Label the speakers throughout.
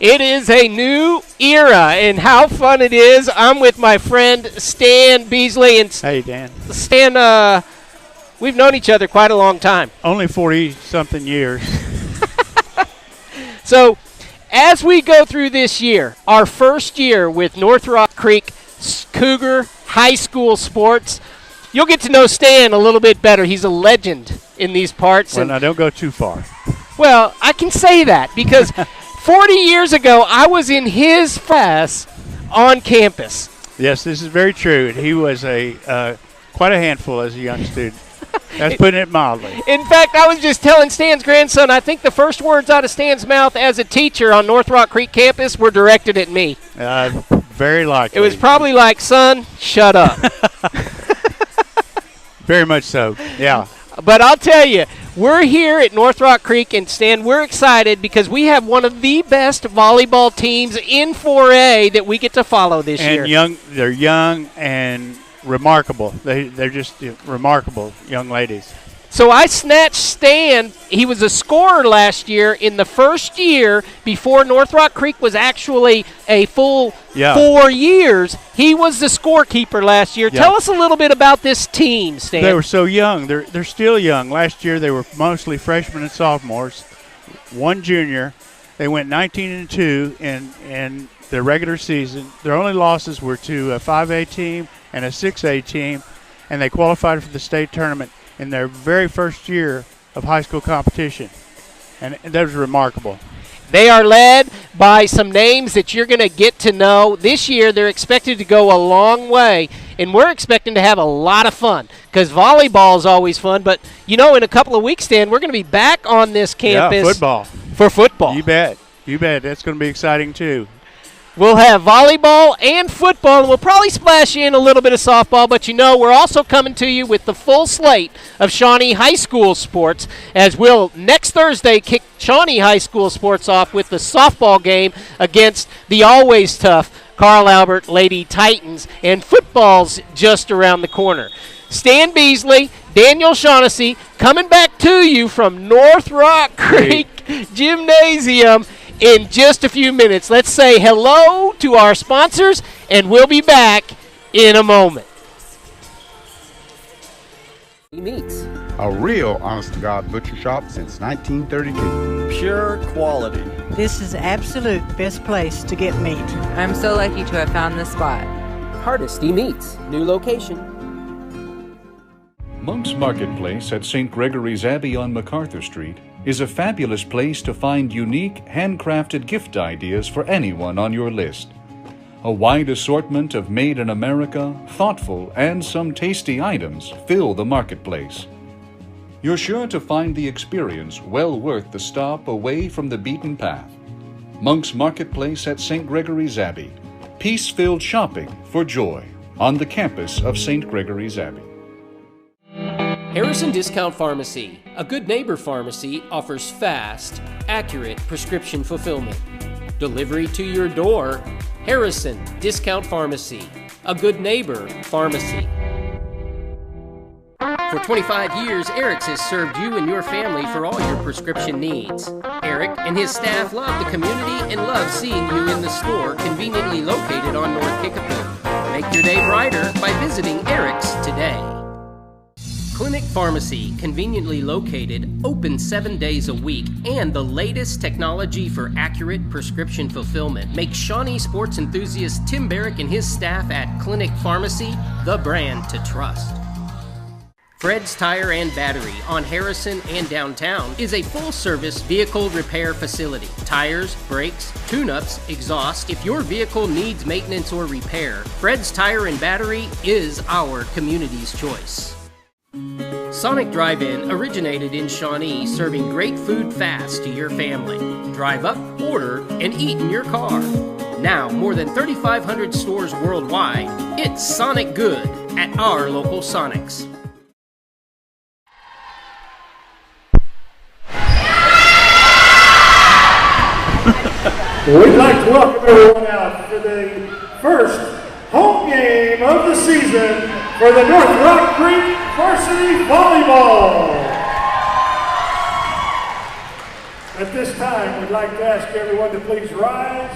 Speaker 1: It is a new era, and how fun it is. I'm with my friend Stan Beasley. And
Speaker 2: hey, Dan.
Speaker 1: Stan, we've known each other quite a long time.
Speaker 2: Only 40-something years.
Speaker 1: So, as we go through this year, our first year with North Rock Creek Cougar High School Sports, you'll get to know Stan a little bit better. He's a legend in these parts.
Speaker 2: Well, now don't go too far.
Speaker 1: Well, I can say that because 40 years ago, I was in his class on campus.
Speaker 2: Yes, this is very true. He was quite a handful as a young student. That's putting it mildly.
Speaker 1: In fact, I was just telling Stan's grandson, I think the first words out of Stan's mouth as a teacher on North Rock Creek campus were directed at me.
Speaker 2: Very likely.
Speaker 1: It was probably like, son, shut up.
Speaker 2: Very much so, yeah.
Speaker 1: But I'll tell you, we're here at North Rock Creek, and Stan, we're excited because we have one of the best volleyball teams in 4A that we get to follow this year.
Speaker 2: And they're young and remarkable. They're just remarkable young ladies.
Speaker 1: So I snatched Stan. He was a scorer last year in the first year before North Rock Creek was actually a full 4 years. He was the scorekeeper last year. Tell us a little bit about this team, Stan.
Speaker 2: They were so young. They're still young. Last year they were mostly freshmen and sophomores. One junior. They went 19-2 in their regular season. Their only losses were to a 5A team and a 6A team, and they qualified for the state tournament in their very first year of high school competition. And that was remarkable.
Speaker 1: They are led by some names that you're going to get to know. This year they're expected to go a long way, and we're expecting to have a lot of fun because volleyball is always fun. But, you know, in a couple of weeks, Stan, we're going to be back on this campus.
Speaker 2: Football.
Speaker 1: For football.
Speaker 2: You bet. You bet. That's going to be exciting, too.
Speaker 1: We'll have volleyball and football, and we'll probably splash in a little bit of softball, but you know we're also coming to you with the full slate of Shawnee High School sports, as we'll next Thursday kick Shawnee High School sports off with the softball game against the always tough Carl Albert Lady Titans, and football's just around the corner. Stan Beasley, Daniel Shaughnessy, coming back to you from North Rock Creek Gymnasium in just a few minutes. Let's say hello to our sponsors, and we'll be back in a moment.
Speaker 3: Meats.
Speaker 4: A real honest-to-God butcher shop since 1932.
Speaker 3: Pure quality.
Speaker 5: This is absolute best place to get meat.
Speaker 6: I'm so lucky to have found this spot.
Speaker 3: Hardesty Meats, new location.
Speaker 7: Monk's Marketplace at St. Gregory's Abbey on MacArthur Street is a fabulous place to find unique, handcrafted gift ideas for anyone on your list. A wide assortment of made in America, thoughtful, and some tasty items fill the marketplace. You're sure to find the experience well worth the stop away from the beaten path. Monk's Marketplace at St. Gregory's Abbey. Peace-filled shopping for joy on the campus of St. Gregory's Abbey.
Speaker 8: Harrison Discount Pharmacy, a good neighbor pharmacy, offers fast, accurate prescription fulfillment. Delivery to your door. Harrison Discount Pharmacy, a good neighbor pharmacy. For 25 years, Eric's has served you and your family for all your prescription needs. Eric and his staff love the community and love seeing you in the store conveniently located on North Kickapoo. Make your day brighter by visiting Eric's today. Clinic Pharmacy, conveniently located, open 7 days a week, and the latest technology for accurate prescription fulfillment makes Shawnee sports enthusiast Tim Barrick and his staff at Clinic Pharmacy the brand to trust. Fred's Tire and Battery on Harrison and downtown is a full-service vehicle repair facility. Tires, brakes, tune-ups, exhaust. If your vehicle needs maintenance or repair, Fred's Tire and Battery is our community's choice. Sonic Drive-In originated in Shawnee, serving great food fast to your family. Drive up, order, and eat in your car. Now, more than 3,500 stores worldwide, it's Sonic Good at our local Sonics.
Speaker 9: We'd like to welcome everyone out for the first home game of the season for the North Rock Creek Varsity Volleyball. At this time, we'd like to ask everyone to please rise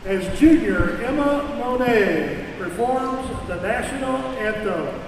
Speaker 9: as junior Emma Monet performs the national anthem.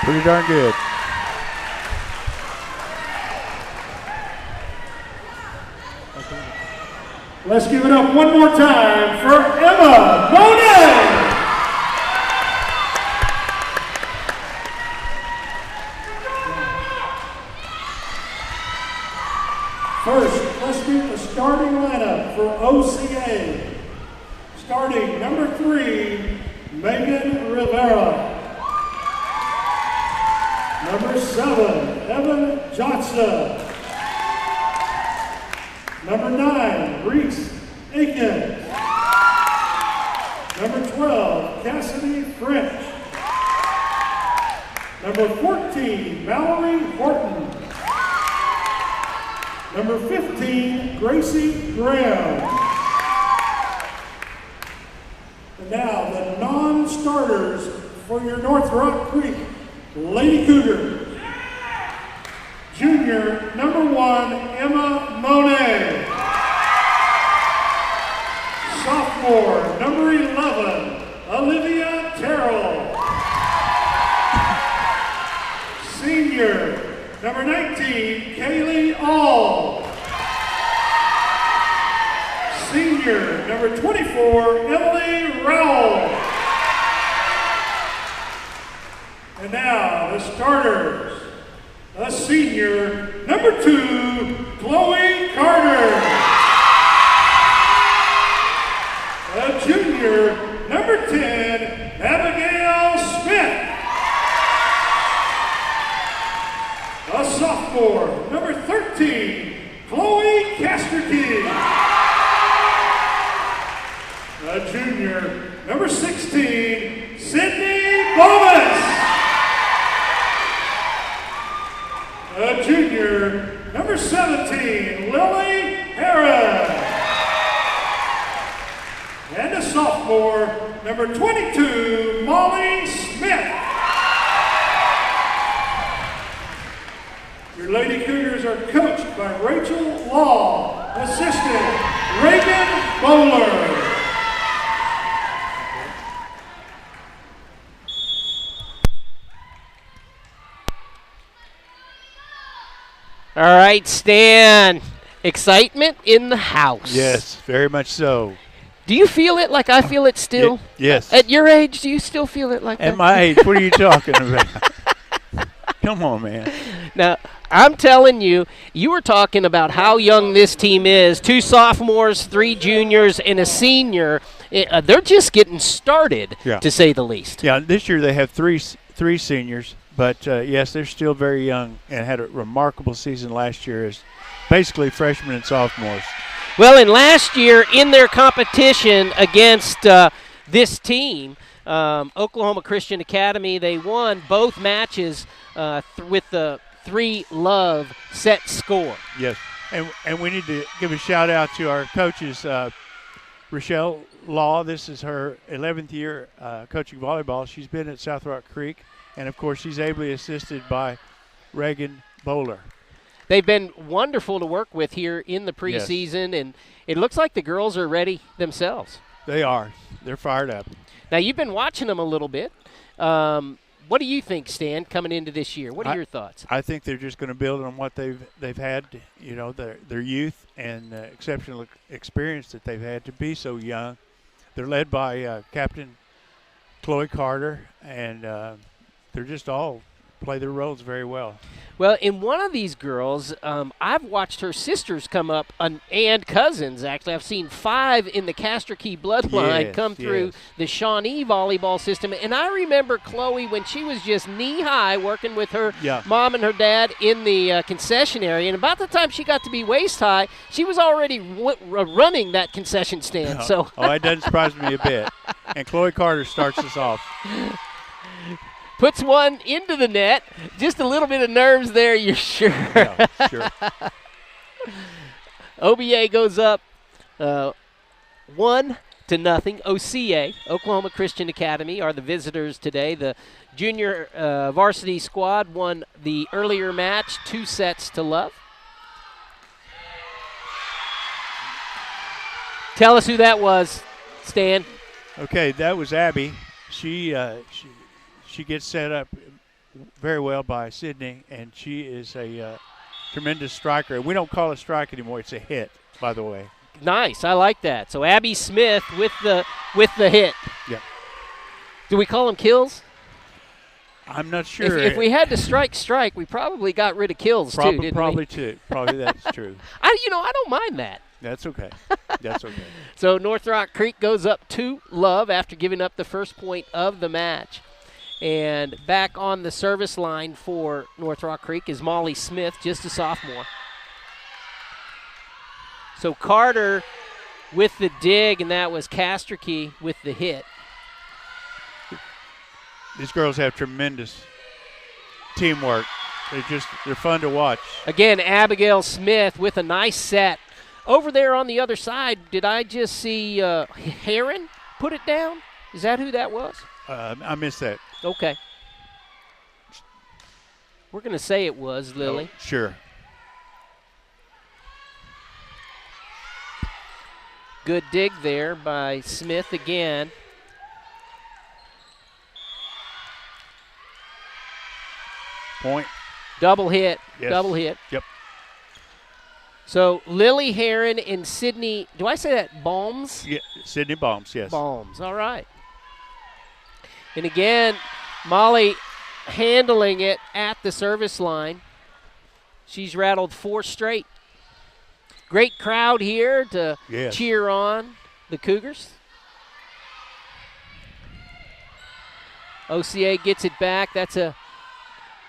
Speaker 2: Pretty darn good.
Speaker 9: Let's give it up one more time for Emma Monet. First, let's meet the starting lineup for OCA. Starting number 3, Megan Rivera. Number 7, Evan Johnson. Number 9, Reese Aiken. Number 12, Cassidy French. Number 14, Mallory Horton. Number 15, Gracie Graham. And now the non-starters for your North Rock Creek Lady Cougars. Junior number 1, Emma Monet. Sophomore number 11, Olivia Terrell. Senior number 19, Kaylee All. Senior number 24, Emily Rowell. And now the starters. A senior, number 2, Chloe Carter. A junior, number 10, Abigail Smith. A sophomore, number 13, Chloe Casterkey. A junior, number 16, Sydney Bomas. A junior, number 17, Lily Harris. And a sophomore, number 22, Molly Smith. Your Lady Cougars are coached by Rachel Law, assistant Reagan Bowler.
Speaker 1: All right, Stan. Excitement in the house.
Speaker 2: Yes, very much so.
Speaker 1: Do you feel it like I feel it still?
Speaker 2: Yes.
Speaker 1: At your age, do you still feel it like that?
Speaker 2: At my age, what are you talking about? Come on, man.
Speaker 1: Now, I'm telling you, you were talking about how young this team is. 2 sophomores, 3 juniors, and a senior. They're just getting started, to say the least.
Speaker 2: Yeah, this year they have three seniors. But, yes, they're still very young and had a remarkable season last year as basically freshmen and sophomores.
Speaker 1: Well, and last year in their competition against this team. Oklahoma Christian Academy, they won both matches with the 3-love set score.
Speaker 2: Yes, and we need to give a shout-out to our coaches, Rochelle Law. This is her 11th year coaching volleyball. She's been at South Rock Creek, and, of course, she's ably assisted by Reagan Bowler.
Speaker 1: They've been wonderful to work with here in the preseason, and it looks like the girls are ready themselves.
Speaker 2: They are. They're fired up.
Speaker 1: Now, you've been watching them a little bit. What do you think, Stan, coming into this year? What are your thoughts?
Speaker 2: I think they're just going to build on what they've had, you know, their youth and exceptional experience that they've had to be so young. They're led by Captain Chloe Carter, and they're just all play their roles very well.
Speaker 1: Well, in one of these girls, I've watched her sisters come up, and cousins, actually. I've seen 5 in the Castor Key bloodline come through the Shawnee volleyball system. And I remember Chloe when she was just knee-high working with her mom and her dad in the concession area. And about the time she got to be waist-high, she was already running that concession stand. So
Speaker 2: it doesn't surprise me a bit. And Chloe Carter starts us off.
Speaker 1: Puts one into the net. Just a little bit of nerves there, you're sure.
Speaker 2: Yeah, sure.
Speaker 1: OBA goes up 1-0. OCA, Oklahoma Christian Academy, are the visitors today. The junior varsity squad won the earlier match 2-0. Tell us who that was, Stan.
Speaker 2: Okay, that was Abby. She gets set up very well by Sydney, and she is a tremendous striker. We don't call it a strike anymore; it's a hit, by the way.
Speaker 1: Nice, I like that. So Abby Smith with the hit.
Speaker 2: Yeah.
Speaker 1: Do we call them kills?
Speaker 2: I'm not sure.
Speaker 1: If we had to strike, we probably got rid of kills too, didn't
Speaker 2: probably
Speaker 1: we?
Speaker 2: Probably that's true.
Speaker 1: I don't mind that.
Speaker 2: That's okay. That's okay.
Speaker 1: So North Rock Creek goes up 2-0 after giving up the first point of the match. And back on the service line for North Rock Creek is Molly Smith, just a sophomore. So Carter with the dig, and that was Casterkey with the hit.
Speaker 2: These girls have tremendous teamwork. They're fun to watch.
Speaker 1: Again, Abigail Smith with a nice set. Over there on the other side, did I just see Heron put it down? Is that who that was?
Speaker 2: I missed that.
Speaker 1: Okay. We're going to say it was Lily.
Speaker 2: Oh, sure.
Speaker 1: Good dig there by Smith again.
Speaker 2: Point.
Speaker 1: Double hit.
Speaker 2: Yes.
Speaker 1: Double hit.
Speaker 2: Yep.
Speaker 1: So Lily Heron and Sydney, do I say that Balms?
Speaker 2: Yeah, Sydney Balms, yes.
Speaker 1: Balms, all right. And again, Molly handling it at the service line. She's rattled 4 straight. Great crowd here to cheer on the Cougars. OCA gets it back. That's a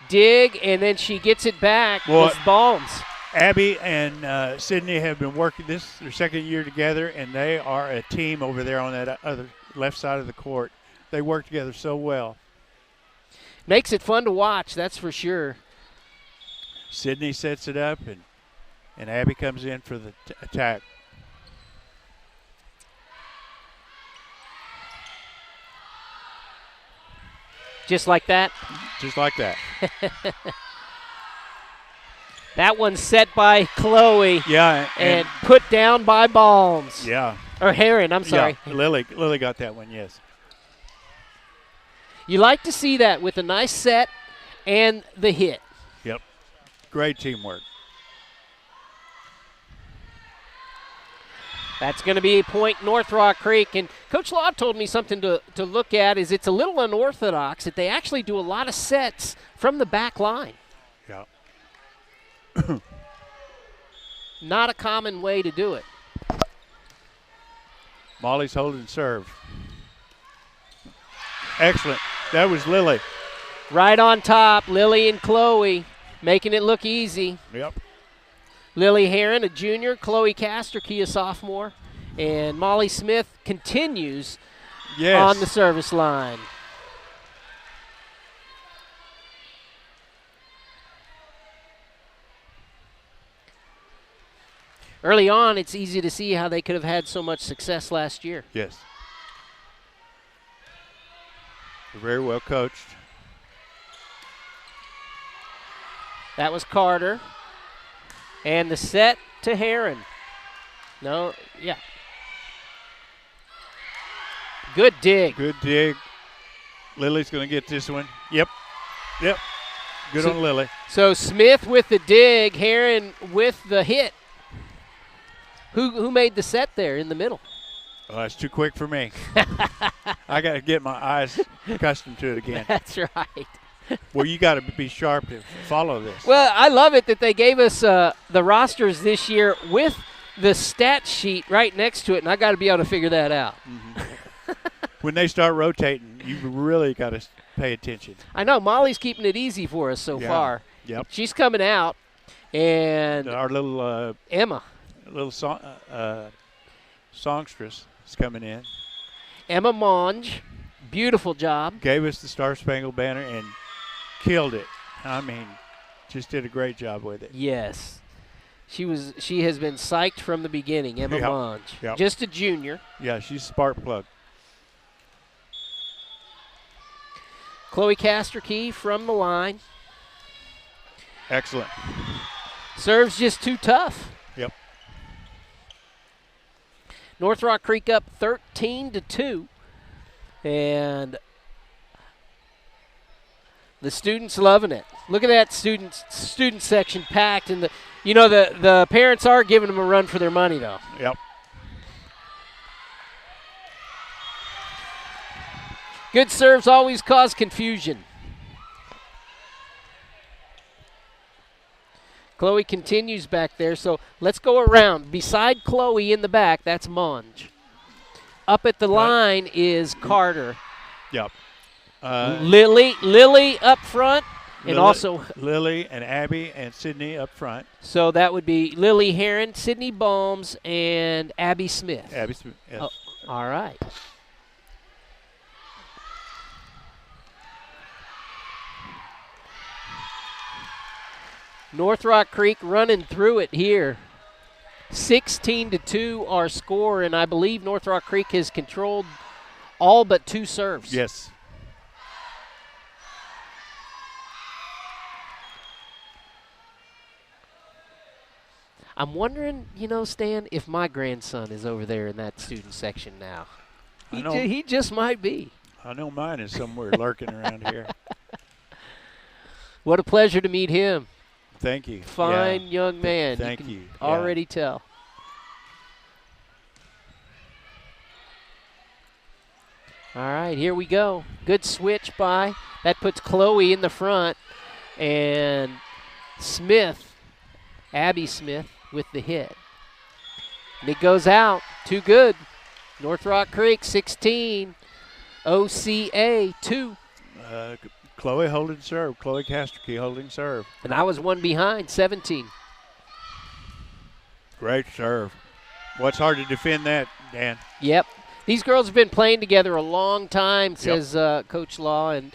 Speaker 1: dig, and then she gets it back with Balms.
Speaker 2: Abby and Sydney have been working their second year together, and they are a team over there on that other left side of the court. They work together so well.
Speaker 1: Makes it fun to watch, that's for sure.
Speaker 2: Sydney sets it up, and Abby comes in for the attack.
Speaker 1: Just like that?
Speaker 2: Just like that.
Speaker 1: That one's set by Chloe.
Speaker 2: Yeah.
Speaker 1: And put down by Balms.
Speaker 2: Yeah.
Speaker 1: Or Heron, I'm sorry.
Speaker 2: Yeah, Lily got that one, yes.
Speaker 1: You like to see that with a nice set and the hit.
Speaker 2: Yep. Great teamwork.
Speaker 1: That's going to be a point North Rock Creek. And Coach Law told me something to look at is it's a little unorthodox that they actually do a lot of sets from the back line.
Speaker 2: Yeah.
Speaker 1: Not a common way to do it.
Speaker 2: Molly's holding serve. Excellent. That was Lily.
Speaker 1: Right on top, Lily and Chloe making it look easy.
Speaker 2: Yep.
Speaker 1: Lily Heron, a junior, Chloe Casterkey, a sophomore, and Molly Smith continues
Speaker 2: Yes.
Speaker 1: on the service line. Early on, it's easy to see how they could have had so much success last year.
Speaker 2: Yes. They're very well coached.
Speaker 1: That was Carter. And the set to Heron. No, yeah. Good dig.
Speaker 2: Good dig. Lily's going to get this one. Yep. Good on Lily.
Speaker 1: So Smith with the dig, Heron with the hit. Who made the set there in the middle?
Speaker 2: Oh, that's too quick for me. I got to get my eyes accustomed to it again.
Speaker 1: That's right.
Speaker 2: Well, you got to be sharp to follow this.
Speaker 1: Well, I love it that they gave us the rosters this year with the stat sheet right next to it, and I got to be able to figure that out.
Speaker 2: Mm-hmm. When they start rotating, you really got to pay attention.
Speaker 1: I know Molly's keeping it easy for us so far.
Speaker 2: Yep.
Speaker 1: She's coming out, and
Speaker 2: our little
Speaker 1: Emma.
Speaker 2: Little songstress is coming in.
Speaker 1: Emma Monge, beautiful job.
Speaker 2: Gave us the Star Spangled Banner and killed it. I mean, just did a great job with it.
Speaker 1: Yes. She has been psyched from the beginning, Emma Monge.
Speaker 2: Yep.
Speaker 1: Just a junior.
Speaker 2: Yeah, she's a spark plug.
Speaker 1: Chloe Casterkey from the line.
Speaker 2: Excellent.
Speaker 1: Serves just too tough.
Speaker 2: Yep.
Speaker 1: North Rock Creek up 13-2. And the students loving it. Look at that student section packed, and the parents are giving them a run for their money though.
Speaker 2: Yep.
Speaker 1: Good serves always cause confusion. Chloe continues back there, so let's go around. Beside Chloe in the back, that's Monge. Up at the line is Carter.
Speaker 2: Yep.
Speaker 1: Lily up front, and also
Speaker 2: Lily and Abby and Sydney up front.
Speaker 1: So that would be Lily Heron, Sydney Balms, and Abby Smith.
Speaker 2: Abby Smith, yes.
Speaker 1: Oh, all right. North Rock Creek running through it here. 16-2 our score, and I believe North Rock Creek has controlled all but 2 serves.
Speaker 2: Yes.
Speaker 1: I'm wondering, Stan, if my grandson is over there in that student section now. He just might be.
Speaker 2: I know mine is somewhere lurking around here.
Speaker 1: What a pleasure to meet him.
Speaker 2: Thank you.
Speaker 1: Fine young man.
Speaker 2: Thank you.
Speaker 1: Already tell. All right, here we go. Good switch by. That puts Chloe in the front. And Smith, Abby Smith, with the hit. And it goes out. Too good. North Rock Creek, 16. OCA, 2.
Speaker 2: Chloe holding serve. Chloe Casterkey holding serve.
Speaker 1: And I was one behind, 17.
Speaker 2: Great serve. What's hard to defend that, Dan?
Speaker 1: Yep. These girls have been playing together a long time, says Coach Law. And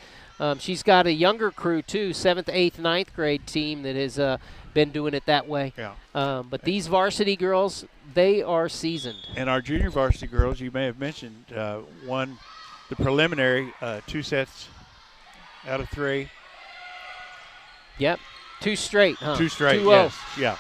Speaker 1: she's got a younger crew, too, 7th, 8th, 9th grade team that has been doing it that way.
Speaker 2: Yeah.
Speaker 1: But these varsity girls, they are seasoned.
Speaker 2: And our junior varsity girls, you may have mentioned, won the preliminary 2 sets out of 3.
Speaker 1: Yep. 2 straight, huh?
Speaker 2: 2 straight,
Speaker 1: 2-0.
Speaker 2: yes. Yeah.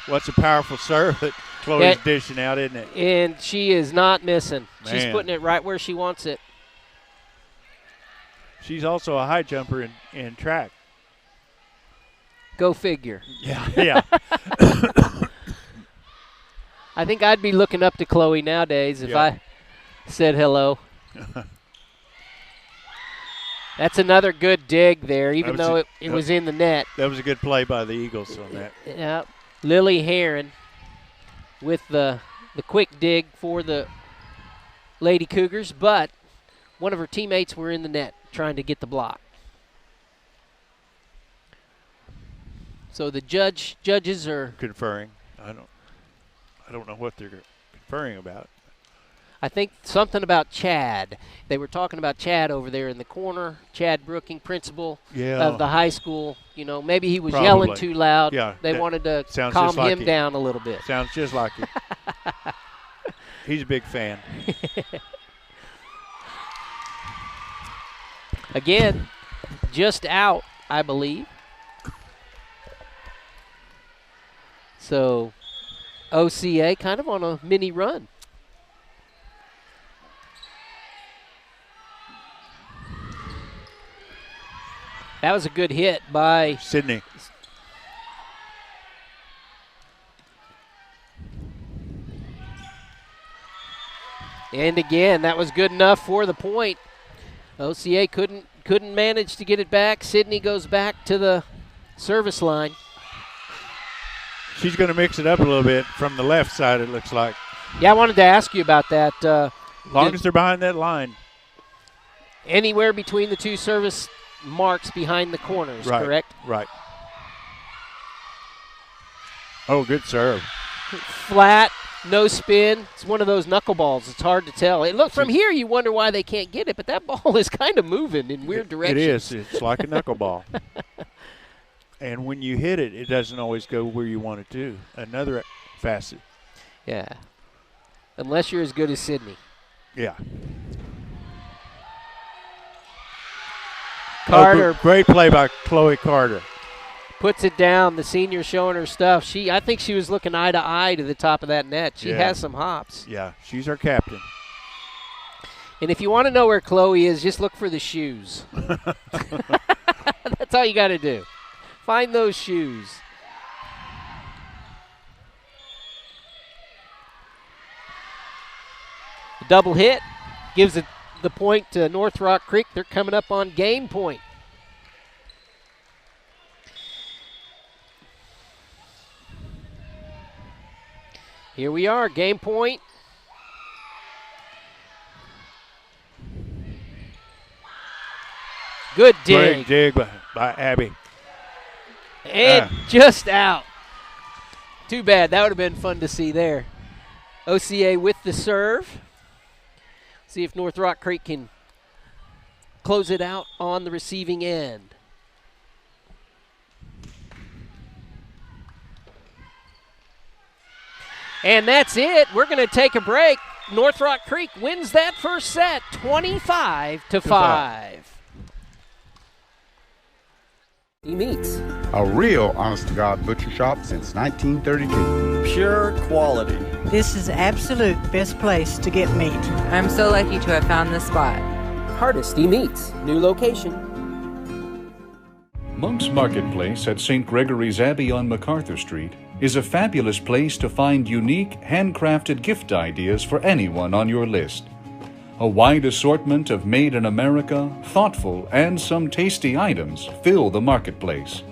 Speaker 2: What's a powerful serve that Chloe's dishing out, isn't it?
Speaker 1: And she is not missing.
Speaker 2: Man.
Speaker 1: She's putting it right where she wants it.
Speaker 2: She's also a high jumper in track.
Speaker 1: Go figure.
Speaker 2: Yeah.
Speaker 1: I think I'd be looking up to Chloe nowadays if I said hello. That's another good dig there, even though it was in the net.
Speaker 2: That was a good play by the Eagles on that.
Speaker 1: Yeah. Lily Heron with the quick dig for the Lady Cougars, but one of her teammates were in the net trying to get the block. So the judges are
Speaker 2: conferring. I don't know what they're conferring about.
Speaker 1: I think something about Chad. They were talking about Chad over there in the corner. Chad Brooking, principal of the high school. You know, maybe he was yelling too loud.
Speaker 2: Yeah,
Speaker 1: they wanted to calm
Speaker 2: like
Speaker 1: him down a little bit.
Speaker 2: Sounds just like him. He's a big fan.
Speaker 1: Again, just out, I believe. So OCA kind of on a mini run. That was a good hit by
Speaker 2: Sydney.
Speaker 1: And again, that was good enough for the point. OCA couldn't manage to get it back. Sydney goes back to the service line.
Speaker 2: She's going to mix it up a little bit from the left side, it looks like.
Speaker 1: Yeah, I wanted to ask you about that.
Speaker 2: As long as they're behind that line.
Speaker 1: Anywhere between the two service marks behind the corners, correct?
Speaker 2: Right. Oh, good serve.
Speaker 1: Flat, no spin. It's one of those knuckleballs. It's hard to tell. Look, from here you wonder why they can't get it, but that ball is kind of moving in weird directions.
Speaker 2: It is. It's like a knuckleball. And when you hit it, it doesn't always go where you want it to. Another facet.
Speaker 1: Yeah. Unless you're as good as Sydney.
Speaker 2: Yeah.
Speaker 1: Carter.
Speaker 2: Great play by Chloe Carter.
Speaker 1: Puts it down. The senior showing her stuff. I think she was looking eye to eye to the top of that net. She has some hops.
Speaker 2: Yeah, she's our captain.
Speaker 1: And if you want to know where Chloe is, just look for the shoes. That's all you got to do. Find those shoes. The double hit gives the point to North Rock Creek. They're coming up on game point. Here we are, game point. Good dig.
Speaker 2: Great dig by Abby.
Speaker 1: And just out. Too bad. That would have been fun to see there. OCA with the serve. See if North Rock Creek can close it out on the receiving end. And that's it. We're going to take a break. North Rock Creek wins that first set, 25-5.
Speaker 3: Meats.
Speaker 4: A real honest-to-God butcher shop since 1932.
Speaker 3: Pure quality.
Speaker 5: This is absolute best place to get meat.
Speaker 6: I'm so lucky to have found this spot.
Speaker 3: Hardesty Meats. New location.
Speaker 7: Monk's Marketplace at St. Gregory's Abbey on MacArthur Street is a fabulous place to find unique, handcrafted gift ideas for anyone on your list. A wide assortment of made in America, thoughtful, and some tasty items fill the marketplace.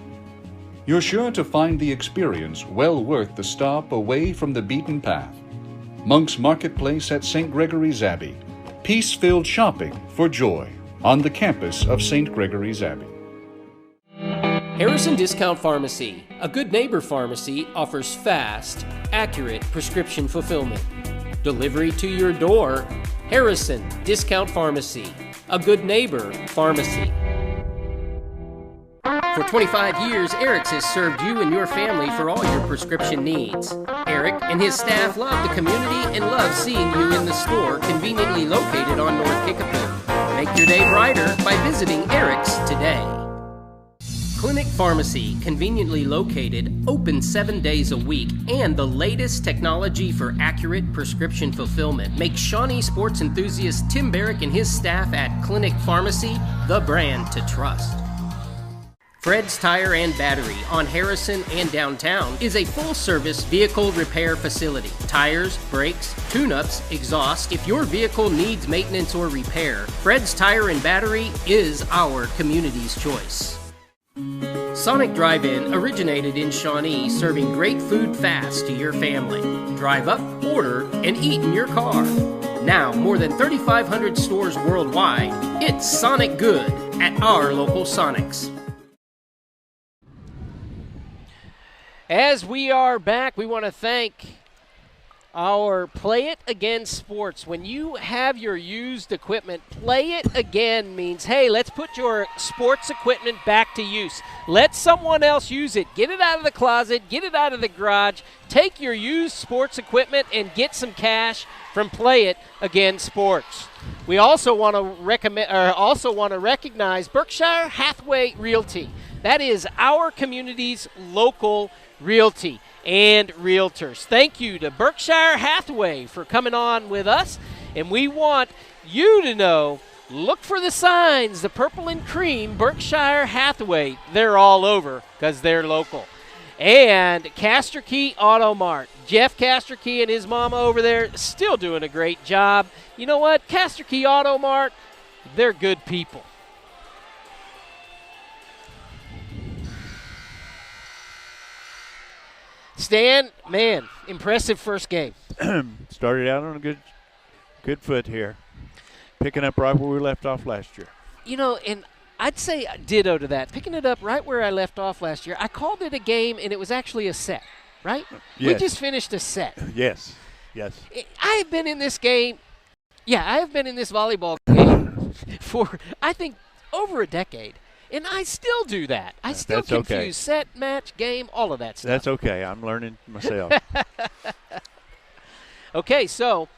Speaker 7: You're sure to find the experience well worth the stop away from the beaten path. Monk's Marketplace at St. Gregory's Abbey. Peace-filled shopping for joy on the campus of St. Gregory's Abbey.
Speaker 8: Harrison Discount Pharmacy, a good neighbor pharmacy, offers fast, accurate prescription fulfillment. Delivery to your door. Harrison Discount Pharmacy, a good neighbor pharmacy. For 25 years, Eric's has served you and your family for all your prescription needs. Eric and his staff love the community and love seeing you in the store conveniently located on North Kickapoo. Make your day brighter by visiting Eric's today. Clinic Pharmacy, conveniently located, open 7 days a week, and the latest technology for accurate prescription fulfillment makes Shawnee sports enthusiast Tim Barrick and his staff at Clinic Pharmacy the brand to trust. Fred's Tire and Battery on Harrison and downtown is a full-service vehicle repair facility. Tires, brakes, tune-ups, exhaust. If your vehicle needs maintenance or repair, Fred's Tire and Battery is our community's choice. Sonic Drive-In originated in Shawnee, serving great food fast to your family. Drive up, order, and eat in your car. Now, more than 3,500 stores worldwide, it's Sonic Good at our local Sonics.
Speaker 1: As we are back, we want to thank our Play It Again Sports. When you have your used equipment, play it again means, hey, let's put your sports equipment back to use. Let someone else use it. Get it out of the closet, get it out of the garage. Take your used sports equipment and get some cash from Play It Again Sports. We also want to recognize Berkshire Hathaway Realty. That is our community's local realty and realtors. Thank you to Berkshire Hathaway for coming on with us, and we want you to know, look for the signs, the purple and cream, Berkshire Hathaway. They're all over because they're local. And Castor Key Auto Mart. Jeff Castor Key and his mama over there still doing a great job. You know what? Castor Key Auto Mart, they're good people. Stan, man, impressive first game.
Speaker 2: Started out on a good foot here. Picking up right where we left off last year.
Speaker 1: You know, and I'd say ditto to that. Picking it up right where I left off last year. I called it a game, and it was actually a set, right?
Speaker 2: Yes.
Speaker 1: We just finished a set.
Speaker 2: Yes.
Speaker 1: I have been in this game. Yeah, I have been in this volleyball game for, I think, over a decade. And I still do that. I still confuse set, match, game, all of that stuff.
Speaker 2: That's okay. I'm learning myself.
Speaker 1: Okay, so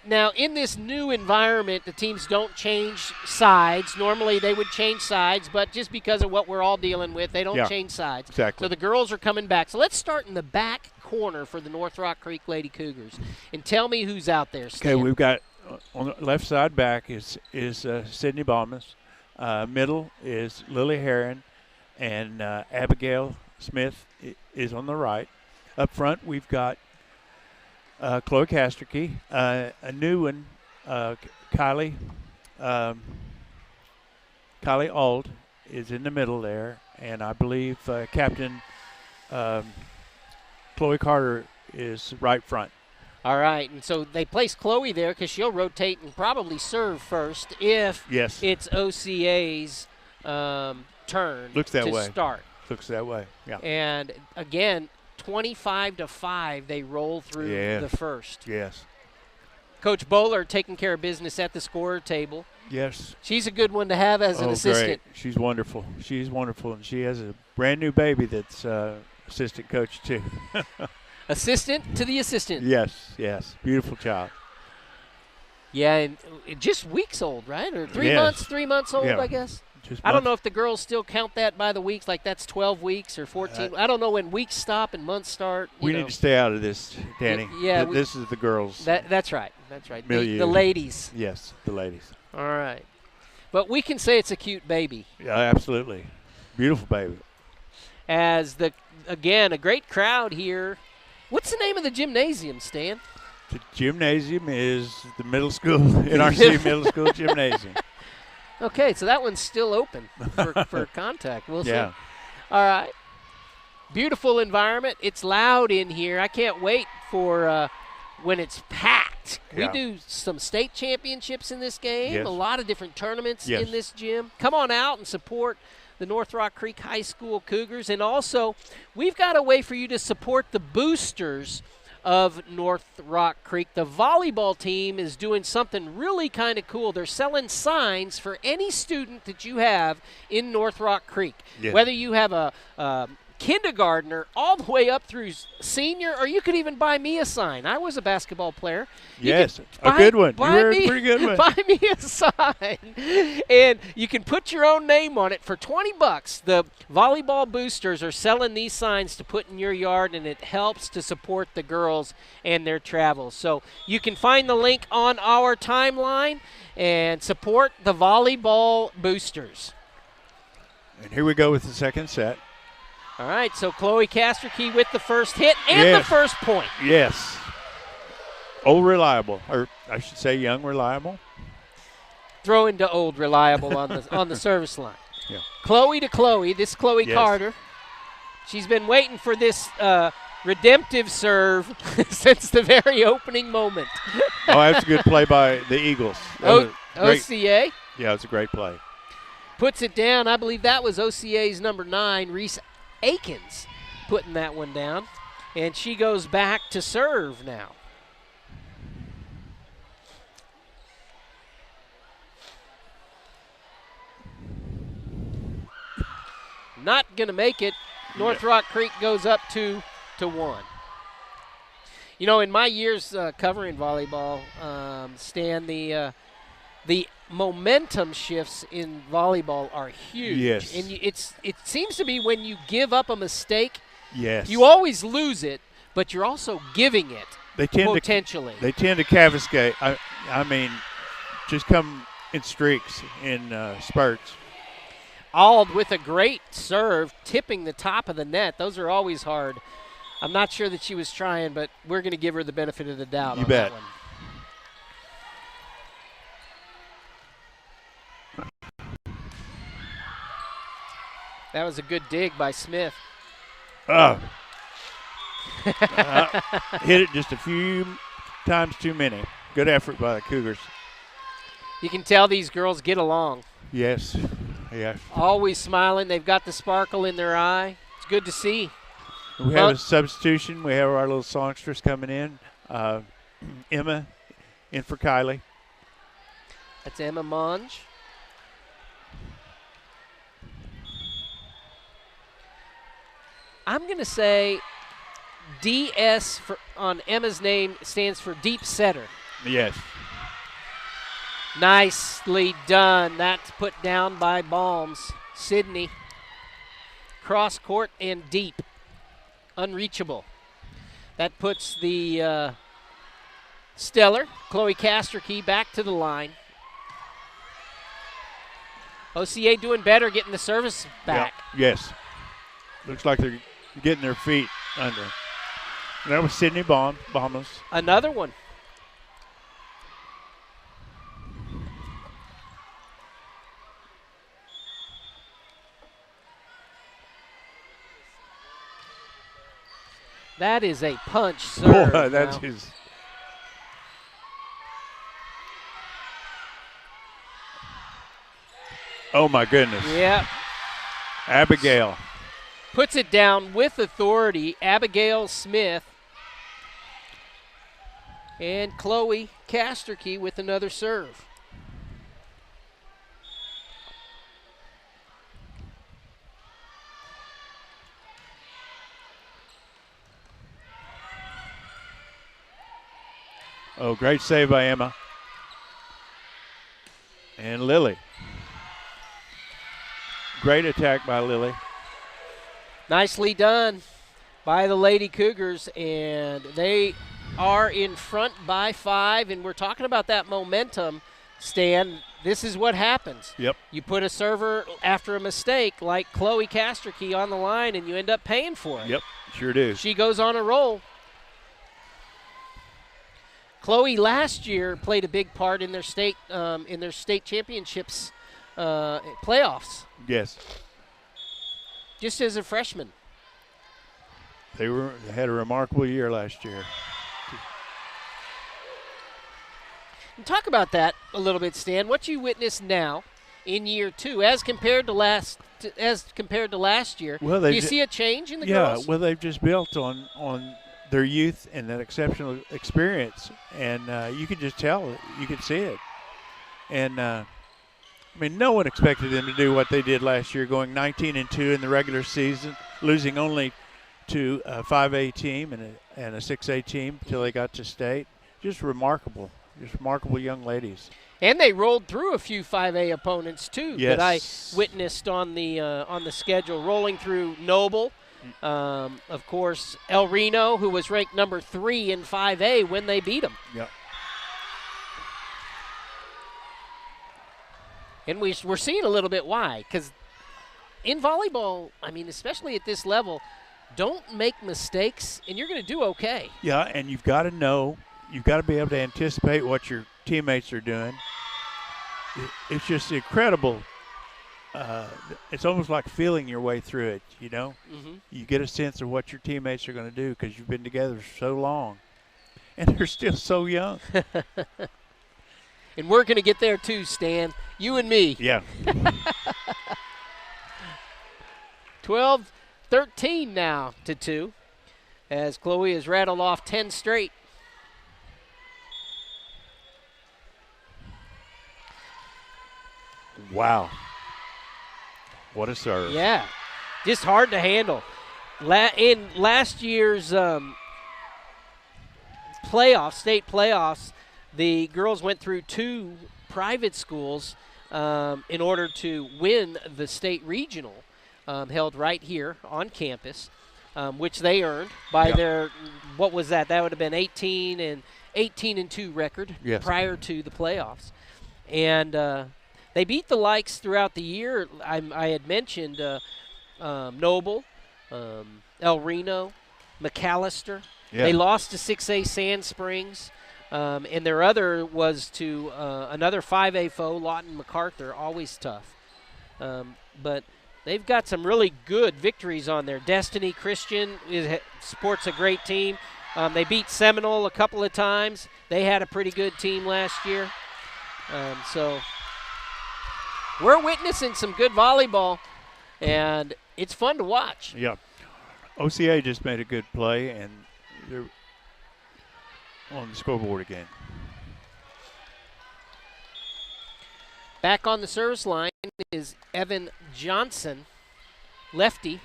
Speaker 1: now in this new environment, the teams don't change sides. Normally they would change sides, but just because of what we're all dealing with, they don't change sides.
Speaker 2: Exactly.
Speaker 1: So the girls are coming back. So let's start in the back corner for the North Rock Creek Lady Cougars. And tell me who's out there, Stan.
Speaker 2: Okay, we've got on the left side back is Sydney Balmas. Middle is Lily Heron, and Abigail Smith is on the right. Up front, we've got Chloe Casterkey, a new one, Kylie Auld is in the middle there, and I believe Captain Chloe Carter is right front.
Speaker 1: All right, and so they place Chloe there because she'll rotate and probably serve first if it's OCA's turn to start.
Speaker 2: Looks that way, yeah.
Speaker 1: And, again, 25-5, they roll through the first.
Speaker 2: Yes.
Speaker 1: Coach Bowler taking care of business at the scorer table.
Speaker 2: Yes.
Speaker 1: She's a good one to have as an assistant.
Speaker 2: Great. She's wonderful. And she has a brand-new baby that's assistant coach, too.
Speaker 1: Assistant to the assistant.
Speaker 2: Yes. Beautiful child.
Speaker 1: Yeah, and just weeks old, right? Or 3 months old, I guess. I don't know if the girls still count that by the weeks, like that's 12 weeks or 14. I don't know when weeks stop and months start.
Speaker 2: We need to stay out of this, Danny. This is the girls.
Speaker 1: That's right. The ladies.
Speaker 2: Yes, the ladies.
Speaker 1: All right. But we can say it's a cute baby.
Speaker 2: Yeah, absolutely. Beautiful baby.
Speaker 1: As again, a great crowd here. What's the name of the gymnasium, Stan?
Speaker 2: The gymnasium is the middle school, NRC Middle School Gymnasium.
Speaker 1: Okay, so that one's still open for contact. We'll see. All right. Beautiful environment. It's loud in here. I can't wait for when it's packed. We do some state championships in this game, a lot of different tournaments in this gym. Come on out and support the North Rock Creek High School Cougars. And also, we've got a way for you to support the boosters of North Rock Creek. The volleyball team is doing something really kind of cool. They're selling signs for any student that you have in North Rock Creek. Whether you have a kindergartner all the way up through senior, or you could even buy me a sign. I was a basketball player.
Speaker 2: A good one. You were a pretty good one.
Speaker 1: Buy me a sign, and you can put your own name on it for $20. The volleyball boosters are selling these signs to put in your yard, and it helps to support the girls and their travels. So you can find the link on our timeline and support the volleyball boosters.
Speaker 2: And here we go with the second set.
Speaker 1: All right, so Chloe Casterkey with the first hit and the first point.
Speaker 2: Yes. Old Reliable, or I should say Young Reliable.
Speaker 1: Throw into Old Reliable on the service line.
Speaker 2: Yeah.
Speaker 1: Chloe to Chloe. This Chloe Carter. She's been waiting for this redemptive serve since the very opening moment.
Speaker 2: Oh, that's a good play by the Eagles.
Speaker 1: OCA
Speaker 2: Yeah, it's a great play.
Speaker 1: puts it down. I believe that was OCA's number 9, Reese Akins, putting that one down. And she goes back to serve now. Not going to make it. North Rock Creek goes up 2-1. You know, in my years covering volleyball, Stan, the momentum shifts in volleyball are huge.
Speaker 2: Yes.
Speaker 1: And it seems to be when you give up a mistake,
Speaker 2: yes,
Speaker 1: you always lose it, but you're also giving it potentially.
Speaker 2: They tend to cavalcade. I mean, just come in streaks, in spurts.
Speaker 1: Ald with a great serve, tipping the top of the net. Those are always hard. I'm not sure that she was trying, but we're going to give her the benefit of the doubt on
Speaker 2: bet.
Speaker 1: that one. That was a good dig by Smith.
Speaker 2: Hit it just a few times too many. Good effort by the Cougars.
Speaker 1: You can tell these girls get along.
Speaker 2: Yes. Yeah.
Speaker 1: Always smiling. They've got the sparkle in their eye. It's good to see.
Speaker 2: We have a substitution. We have our little songstress coming in. Emma in for Kylie.
Speaker 1: That's Emma Monge. I'm going to say DS on Emma's name stands for deep setter.
Speaker 2: Yes.
Speaker 1: Nicely done. That's put down by Balms. Sydney. Cross court and deep. Unreachable. That puts the stellar Chloe Casterkey back to the line. OCA doing better, getting the service back.
Speaker 2: Yep. Yes. Looks like they're getting their feet under. That was Sydney Bombers.
Speaker 1: Another one. That is a punch serve.
Speaker 2: Boy, that's his. Oh, my goodness.
Speaker 1: Yeah.
Speaker 2: Abigail.
Speaker 1: Puts it down with authority. Abigail Smith. And Chloe Casterkey with another serve.
Speaker 2: Oh, great save by Emma. And Lily. Great attack by Lily.
Speaker 1: Nicely done by the Lady Cougars, and they are in front by 5, and we're talking about that momentum, Stan. This is what happens.
Speaker 2: Yep.
Speaker 1: You put a server after a mistake like Chloe Casterkey on the line, and you end up paying for it.
Speaker 2: Yep, sure do.
Speaker 1: She goes on a roll. Chloe last year played a big part in their state championships playoffs.
Speaker 2: Yes.
Speaker 1: Just as a freshman.
Speaker 2: They had a remarkable year last year.
Speaker 1: And talk about that a little bit, Stan. What you witness now in year 2 as compared to last year.
Speaker 2: Well,
Speaker 1: do you see a change in the girls?
Speaker 2: Yeah, well, they've just built on their youth and that exceptional experience, and you can just tell, you can see it. And I mean, no one expected them to do what they did last year, going 19-2 in the regular season, losing only to a 5A team and a 6A team until they got to state. Just remarkable young ladies.
Speaker 1: And they rolled through a few 5A opponents too that I witnessed on the schedule, rolling through Noble. Of course, El Reno, who was ranked number 3 in 5A when they beat them.
Speaker 2: Yep.
Speaker 1: And we're seeing a little bit why, because in volleyball, I mean, especially at this level, don't make mistakes, and you're going to do okay.
Speaker 2: Yeah, and you've got to know, you've got to be able to anticipate what your teammates are doing. It's just incredible it's almost like feeling your way through it, you know.
Speaker 1: Mm-hmm.
Speaker 2: You get a sense of what your teammates are going to do because you've been together so long. And they're still so young.
Speaker 1: And we're going to get there too, Stan. You and me.
Speaker 2: Yeah.
Speaker 1: 12-13 now to 2 as Chloe has rattled off 10 straight.
Speaker 2: Wow. What a serve.
Speaker 1: Yeah, just hard to handle. In last year's state playoffs, the girls went through 2 private schools in order to win the state regional held right here on campus, which they earned by their, what was that? That would have been 18-2 record prior to the playoffs. And they beat the likes throughout the year. I had mentioned Noble, El Reno, McAllister.
Speaker 2: Yeah.
Speaker 1: They lost to 6A Sand Springs. And their other was to another 5A foe, Lawton MacArthur, always tough. But they've got some really good victories on there. Destiny Christian sports a great team. They beat Seminole a couple of times. They had a pretty good team last year. So we're witnessing some good volleyball, and it's fun to watch.
Speaker 2: Yeah. OCA just made a good play, and they're on the scoreboard again.
Speaker 1: Back on the service line is Evan Johnson, lefty.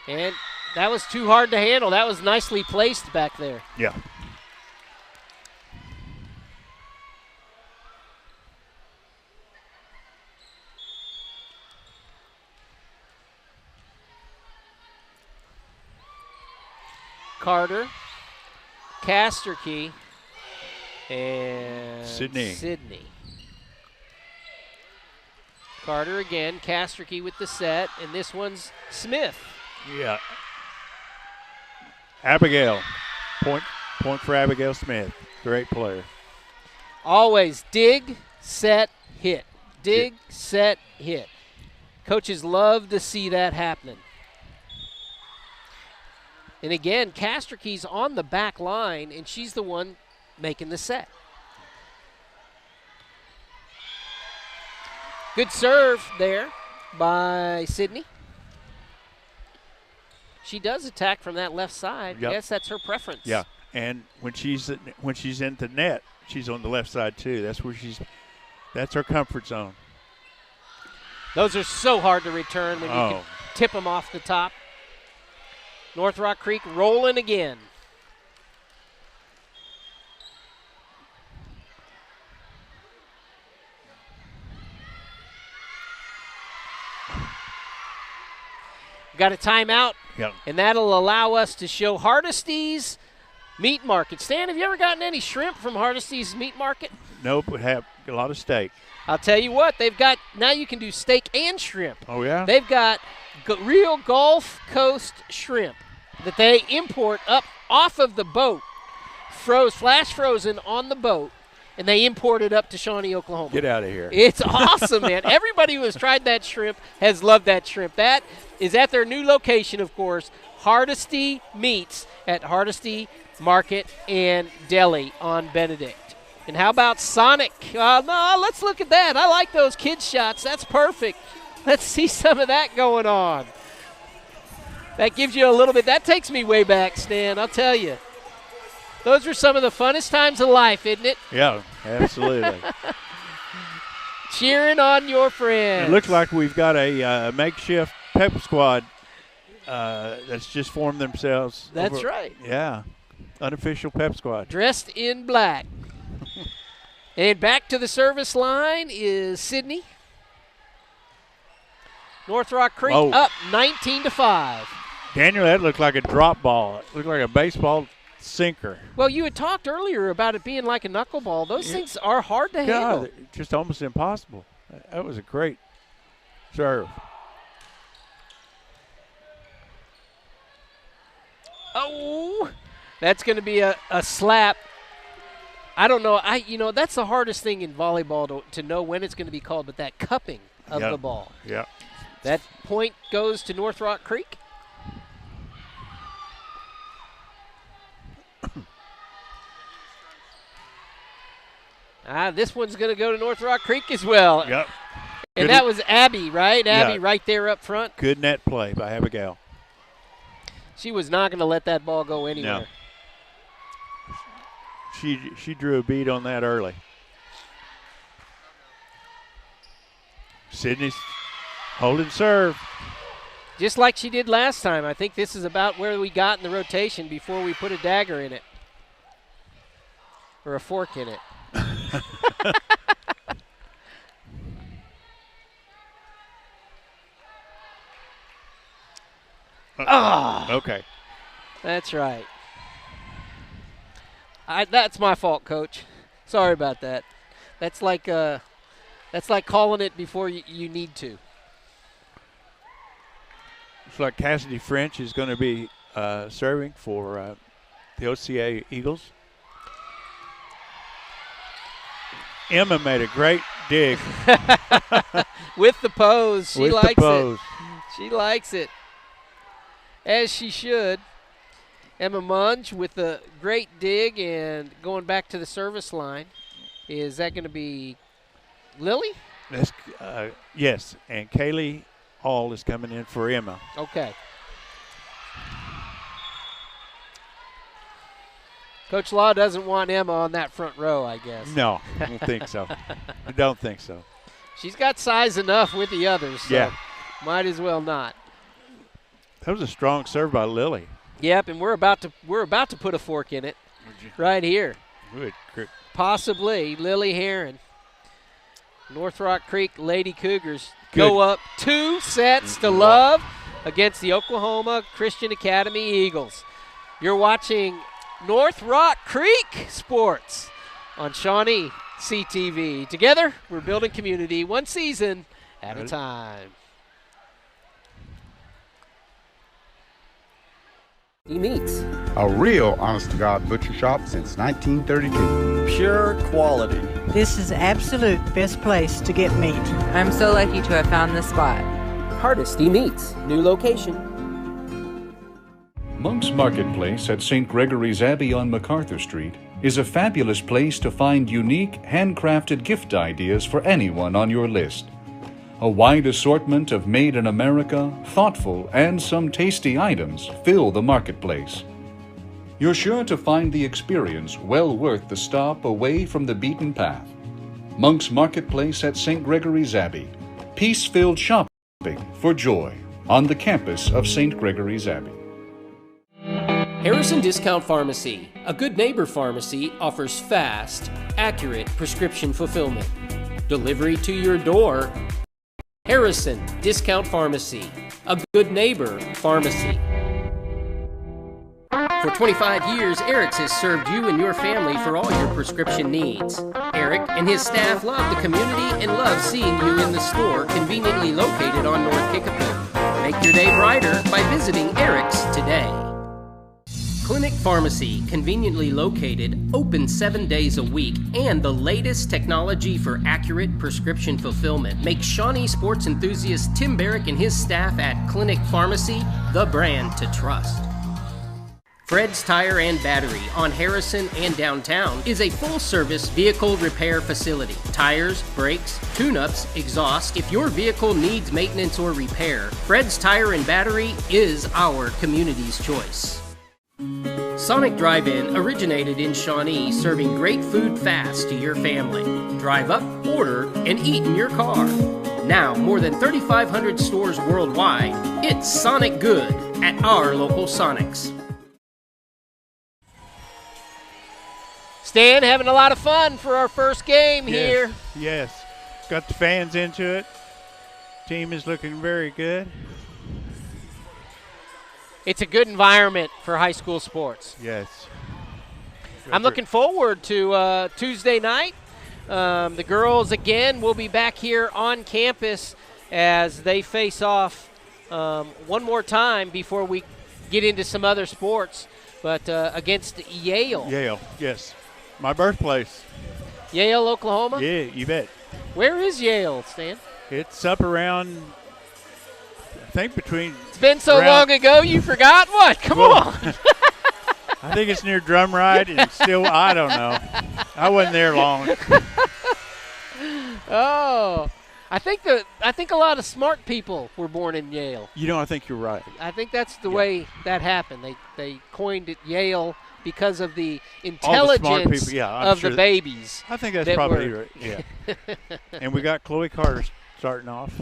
Speaker 1: And that was too hard to handle. That was nicely placed back there.
Speaker 2: Yeah.
Speaker 1: Carter, Casterkey, and
Speaker 2: Sydney.
Speaker 1: Carter again, Casterkey with the set, and this one's Smith.
Speaker 2: Yeah. Abigail. Point for Abigail Smith. Great player.
Speaker 1: Always dig, set, hit. Dig, set, hit. Coaches love to see that happening. And again, Casterkey's on the back line, and she's the one making the set. Good serve there by Sydney. She does attack from that left side.
Speaker 2: Yep.
Speaker 1: Yes, that's her preference.
Speaker 2: Yeah, and when she's in the net, she's on the left side too. That's her comfort zone.
Speaker 1: Those are so hard to return when you can tip them off the top. North Rock Creek rolling again. Got a timeout, and that'll allow us to show Hardesty's Meat Market. Stan, have you ever gotten any shrimp from Hardesty's Meat Market?
Speaker 2: Nope, we have a lot of steak.
Speaker 1: I'll tell you what, they've got, now you can do steak and shrimp.
Speaker 2: Oh, yeah?
Speaker 1: They've got real Gulf Coast shrimp that they import up off of the boat, flash frozen on the boat, and they import it up to Shawnee, Oklahoma.
Speaker 2: Get out of here.
Speaker 1: It's awesome, man. Everybody who has tried that shrimp has loved that shrimp. That is at their new location, of course, Hardesty Meats at Hardesty Market and Deli on Benedict. And how about Sonic? No, let's look at that. I like those kid shots. That's perfect. Let's see some of that going on. That gives you a little bit. That takes me way back, Stan, I'll tell you. Those are some of the funnest times of life, isn't it?
Speaker 2: Yeah, absolutely.
Speaker 1: Cheering on your friends.
Speaker 2: It looks like we've got a makeshift pep squad that's just formed themselves.
Speaker 1: That's right.
Speaker 2: Yeah, unofficial pep squad.
Speaker 1: Dressed in black. And back to the service line is Sydney. North Rock Creek up 19-5.
Speaker 2: Daniel, that looked like a drop ball. It looked like a baseball sinker.
Speaker 1: Well, you had talked earlier about it being like a knuckleball. Those things are hard to handle.
Speaker 2: Just almost impossible. That was a great serve.
Speaker 1: Oh, that's going to be a slap. I don't know. That's the hardest thing in volleyball to know when it's going to be called, but that cupping of the ball.
Speaker 2: Yeah.
Speaker 1: That point goes to North Rock Creek. This one's going to go to North Rock Creek as well.
Speaker 2: Yep.
Speaker 1: And that was Abby, right? Abby right there up front.
Speaker 2: Good net play by Abigail.
Speaker 1: She was not going to let that ball go anywhere.
Speaker 2: No. She drew a bead on that early. Sydney's holding serve.
Speaker 1: Just like she did last time. I think this is about where we got in the rotation before we put a dagger in it. Or a fork in it.
Speaker 2: Okay.
Speaker 1: That's right. That's my fault, Coach. Sorry about that. That's like calling it before you need to.
Speaker 2: Looks like Cassidy French is going to be serving for the OCA Eagles. Emma made a great dig.
Speaker 1: With the pose. She likes
Speaker 2: it.
Speaker 1: She likes it. As she should. Emma Munge with a great dig and going back to the service line. Is that going to be Lily?
Speaker 2: That's, yes, and Kaylee Hall is coming in for Emma.
Speaker 1: Okay. Coach Law doesn't want Emma on that front row, I guess.
Speaker 2: No, I don't think so. I don't think so.
Speaker 1: She's got size enough with the others, so
Speaker 2: yeah.
Speaker 1: Might as well not.
Speaker 2: That was a strong serve by Lily.
Speaker 1: Yep, and we're about to put a fork in it right here.
Speaker 2: Good.
Speaker 1: Possibly Lily Heron. North Rock Creek Lady Cougars go up 2 sets to love against the Oklahoma Christian Academy Eagles. You're watching North Rock Creek Sports on Shawnee CTV. Together, we're building community one season at a time.
Speaker 3: Meats.
Speaker 4: A real honest-to-God butcher shop since 1932.
Speaker 3: Pure quality.
Speaker 5: This is absolute best place to get meat.
Speaker 6: I'm so lucky to have found this spot.
Speaker 3: Hardesty Meats. New location.
Speaker 7: Monk's Marketplace at St. Gregory's Abbey on MacArthur Street is a fabulous place to find unique, handcrafted gift ideas for anyone on your list. A wide assortment of made in America, thoughtful, and some tasty items fill the marketplace. You're sure to find the experience well worth the stop away from the beaten path. Monk's Marketplace at St. Gregory's Abbey. Peace-filled shopping for joy on the campus of St. Gregory's Abbey.
Speaker 8: Harrison Discount Pharmacy, a good neighbor pharmacy, offers fast, accurate prescription fulfillment. Delivery to your door. Harrison Discount Pharmacy, a good neighbor pharmacy. For 25 years, Eric's has served you and your family for all your prescription needs. Eric and his staff love the community and love seeing you in the store conveniently located on North Kickapoo. Make your day brighter by visiting Eric's today. Clinic Pharmacy, conveniently located, open 7 days a week, and the latest technology for accurate prescription fulfillment makes Shawnee sports enthusiast Tim Barrick and his staff at Clinic Pharmacy the brand to trust. Fred's Tire and Battery on Harrison and downtown is a full-service vehicle repair facility. Tires, brakes, tune-ups, exhaust. If your vehicle needs maintenance or repair, Fred's Tire and Battery is our community's choice. Sonic Drive-In originated in Shawnee, serving great food fast to your family. Drive up, order, and eat in your car. Now, more than 3,500 stores worldwide, it's Sonic Good at our local Sonics.
Speaker 1: Stan, having a lot of fun for our first game here.
Speaker 2: Yes. Got the fans into it. Team is looking very good.
Speaker 1: It's a good environment for high school sports.
Speaker 2: Yes.
Speaker 1: I'm looking forward to Tuesday night. The girls, again, will be back here on campus as they face off one more time before we get into some other sports, but against Yale.
Speaker 2: Yale, yes. My birthplace.
Speaker 1: Yale, Oklahoma?
Speaker 2: Yeah, you bet.
Speaker 1: Where is Yale, Stan?
Speaker 2: It's up around, I think between.
Speaker 1: It's been so long ago you forgot what? Come on.
Speaker 2: I think it's near Drumride and still, I don't know. I wasn't there long.
Speaker 1: Oh. I think a lot of smart people were born in Yale.
Speaker 2: I think you're right.
Speaker 1: I think that's the way that happened. They coined it Yale because of the intelligence of the babies.
Speaker 2: I think that's probably right. Yeah. And we got Chloe Carter starting off.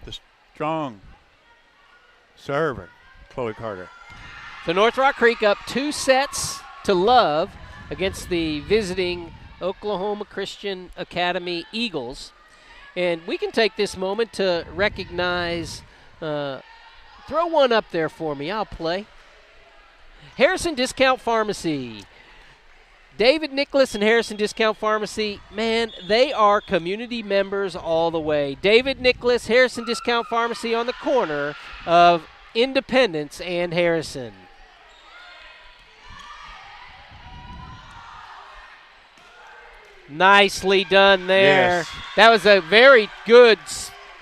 Speaker 2: The strong server, Chloe Carter.
Speaker 1: So North Rock Creek up 2-0 against the visiting Oklahoma Christian Academy Eagles. And we can take this moment to recognize, throw one up there for me. I'll play. Harrison Discount Pharmacy. David Nicholas and Harrison Discount Pharmacy, man, they are community members all the way. David Nicholas, Harrison Discount Pharmacy on the corner of Independence and Harrison. Nicely done there.
Speaker 2: Yes.
Speaker 1: That was a very good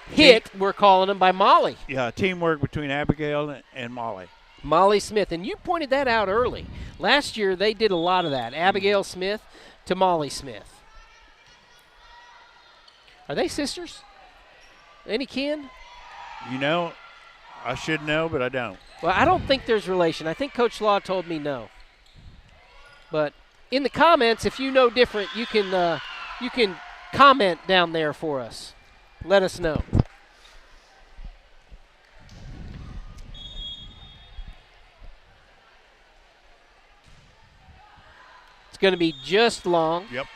Speaker 1: hit, we're calling him, by Molly.
Speaker 2: Yeah, teamwork between Abigail and Molly.
Speaker 1: Molly Smith, and you pointed that out early. Last year they did a lot of that. Abigail Smith to Molly Smith. Are they sisters? Any kin?
Speaker 2: I should know, but I don't.
Speaker 1: Well, I don't think there's relation. I think Coach Law told me no. But in the comments, if you know different, you can comment down there for us. Let us know. Going to be just long.
Speaker 2: Yep.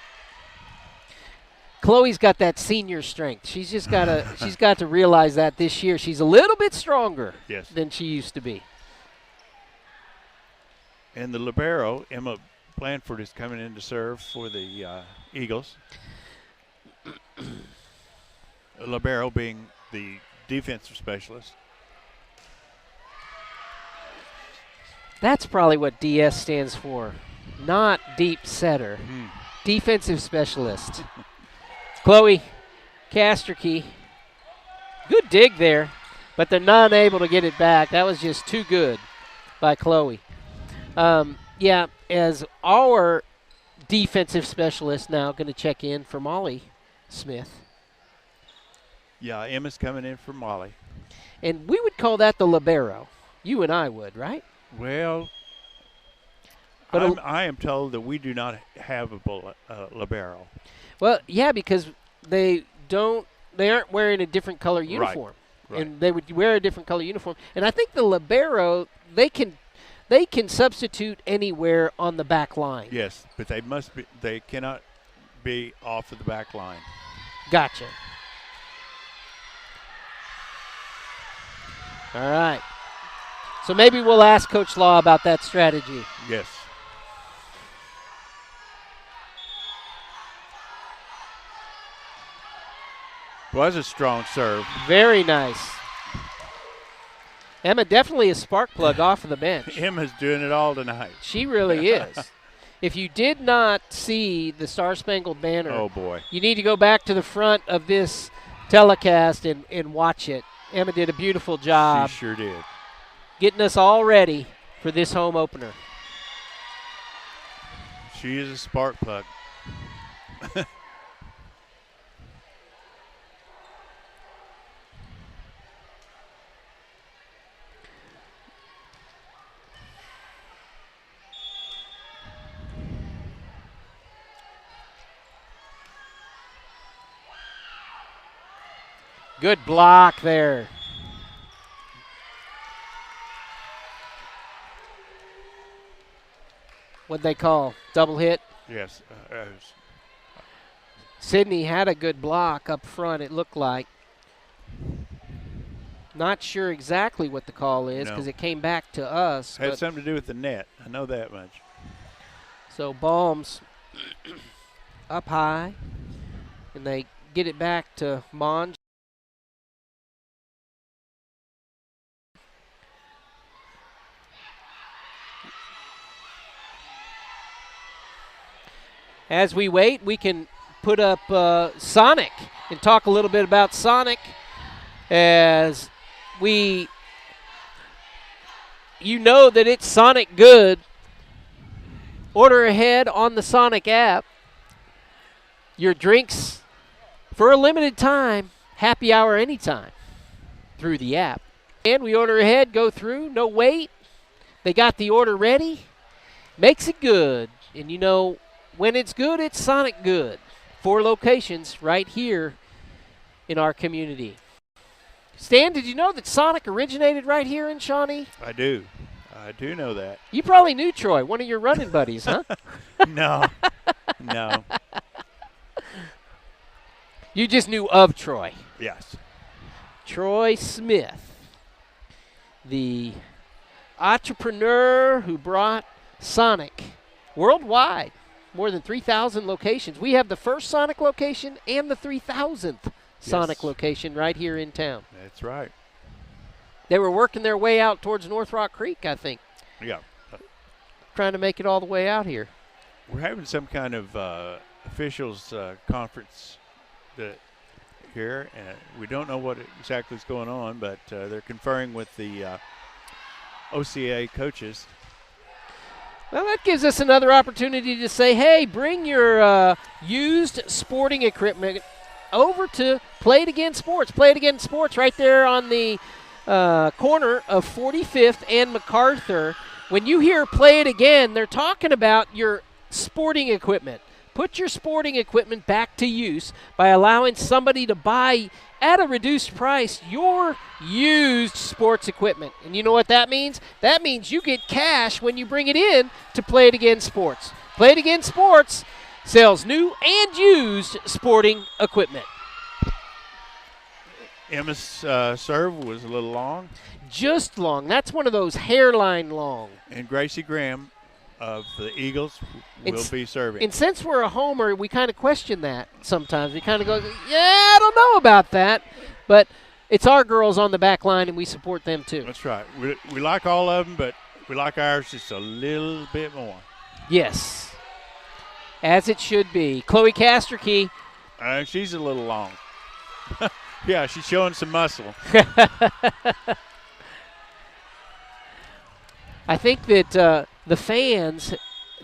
Speaker 1: Chloe's got that senior strength. She's just got to realize that this year she's a little bit stronger than she used to be.
Speaker 2: And the libero, Emma Blanford, is coming in to serve for the Eagles. Libero being the defensive specialist.
Speaker 1: That's probably what DS stands for. Not deep setter. Defensive specialist. Chloe Casterkey. Good dig there, but they're not able to get it back. That was just too good by Chloe. As our defensive specialist now going to check in for Molly Smith.
Speaker 2: Yeah, Emma's coming in for Molly.
Speaker 1: And we would call that the libero. You and I would, right?
Speaker 2: Well, but I am told that we do not have a libero.
Speaker 1: Well, yeah, because they aren't wearing a different color uniform.
Speaker 2: Right.
Speaker 1: And they would wear a different color uniform. And I think the libero, they can substitute anywhere on the back line.
Speaker 2: Yes, but they cannot be off of the back line.
Speaker 1: Gotcha. All right. So maybe we'll ask Coach Law about that strategy.
Speaker 2: Yes. Was a strong serve.
Speaker 1: Very nice. Emma definitely a spark plug off of the bench.
Speaker 2: Emma's doing it all tonight.
Speaker 1: She really is. If you did not see the Star Spangled Banner,
Speaker 2: oh boy,
Speaker 1: you need to go back to the front of this telecast and watch it. Emma did a beautiful job.
Speaker 2: She sure did.
Speaker 1: Getting us all ready for this home opener.
Speaker 2: She is a spark plug.
Speaker 1: Good block there. What'd they call? Double hit?
Speaker 2: Yes.
Speaker 1: Sydney had a good block up front, it looked like. Not sure exactly what the call is because it came back to us.
Speaker 2: Had something to do with the net. I know that much.
Speaker 1: So Balms up high, and they get it back to Monge. as we wait, we can put up Sonic and talk a little bit about Sonic as you know that it's Sonic good. Order ahead on the Sonic app. Your drinks for a limited time, happy hour anytime through the app. And we order ahead, go through, no wait. They got the order ready. Makes it good. And you know, when it's good, it's Sonic good. 4 locations right here in our community. Stan, did you know that Sonic originated right here in Shawnee?
Speaker 2: I do. I do know that.
Speaker 1: You probably knew Troy, one of your running buddies, huh?
Speaker 2: No. No.
Speaker 1: You just knew of Troy.
Speaker 2: Yes.
Speaker 1: Troy Smith, the entrepreneur who brought Sonic worldwide, more than 3,000 locations. We have the first Sonic location and the 3,000th Sonic location right here in town.
Speaker 2: That's right.
Speaker 1: They were working their way out towards North Rock Creek, I think.
Speaker 2: Yeah.
Speaker 1: Trying to make it all the way out here.
Speaker 2: We're having some kind of officials conference here, and we don't know what exactly is going on, but they're conferring with the OCA coaches.
Speaker 1: Well, that gives us another opportunity to say, hey, bring your used sporting equipment over to Play It Again Sports. Play It Again Sports right there on the corner of 45th and MacArthur. When you hear Play It Again, they're talking about your sporting equipment. Put your sporting equipment back to use by allowing somebody to buy at a reduced price your used sports equipment. And you know what that means? That means you get cash when you bring it in to Play It Again Sports. Play It Again Sports sells new and used sporting equipment.
Speaker 2: Emma's serve was a little long.
Speaker 1: Just long. That's one of those hairline long.
Speaker 2: And Gracie Graham of the Eagles will be serving.
Speaker 1: And since we're a homer, we kind of question that sometimes. We kind of go, yeah, I don't know about that. But it's our girls on the back line, and we support them too.
Speaker 2: That's right. We like all of them, but we like ours just a little bit more.
Speaker 1: Yes, as it should be. Chloe Casterkey.
Speaker 2: She's a little long. Yeah, she's showing some muscle.
Speaker 1: I think that the fans,